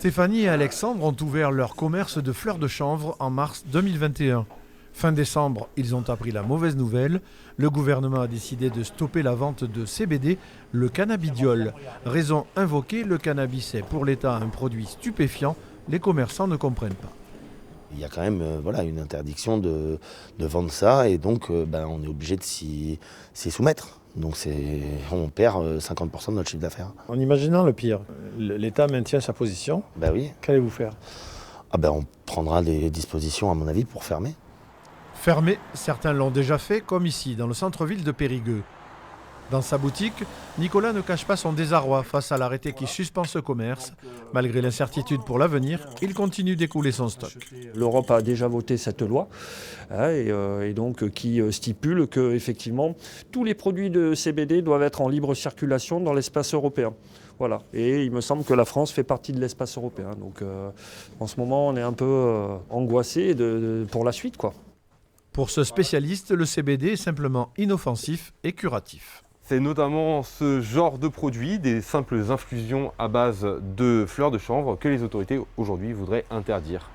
Stéphanie et Alexandre ont ouvert leur commerce de fleurs de chanvre en mars 2021. Fin décembre, ils ont appris la mauvaise nouvelle. Le gouvernement a décidé de stopper la vente de CBD, le cannabidiol. Raison invoquée, le cannabis est pour l'État un produit stupéfiant. Les commerçants ne comprennent pas. Il y a quand même une interdiction de vendre ça et donc on est obligé de s'y soumettre. Donc on perd 50% de notre chiffre d'affaires. En imaginant le pire, l'État maintient sa position. Oui. Qu'allez-vous faire ? On prendra des dispositions à mon avis pour fermer. Fermé, certains l'ont déjà fait, comme ici, dans le centre-ville de Périgueux. Dans sa boutique, Nicolas ne cache pas son désarroi face à l'arrêté qui suspend ce commerce. Malgré l'incertitude pour l'avenir, il continue d'écouler son stock. L'Europe a déjà voté cette loi et donc qui stipule que effectivement tous les produits de CBD doivent être en libre circulation dans l'espace européen. Voilà. Et il me semble que la France fait partie de l'espace européen. Donc en ce moment, on est un peu angoissé pour la suite, quoi. Pour ce spécialiste, le CBD est simplement inoffensif et curatif. C'est notamment ce genre de produits, des simples infusions à base de fleurs de chanvre que les autorités aujourd'hui voudraient interdire.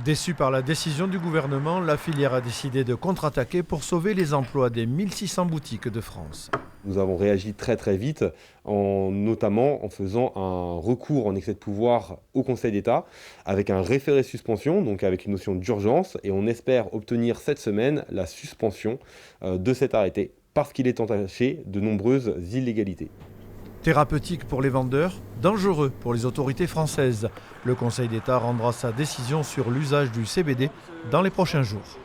Déçue par la décision du gouvernement, la filière a décidé de contre-attaquer pour sauver les emplois des 1600 boutiques de France. Nous avons réagi très vite, notamment en faisant un recours en excès de pouvoir au Conseil d'État, avec un référé suspension, donc avec une notion d'urgence, et on espère obtenir cette semaine la suspension de cet arrêté, parce qu'il est entaché de nombreuses illégalités. Thérapeutique pour les vendeurs, dangereux pour les autorités françaises. Le Conseil d'État rendra sa décision sur l'usage du CBD dans les prochains jours.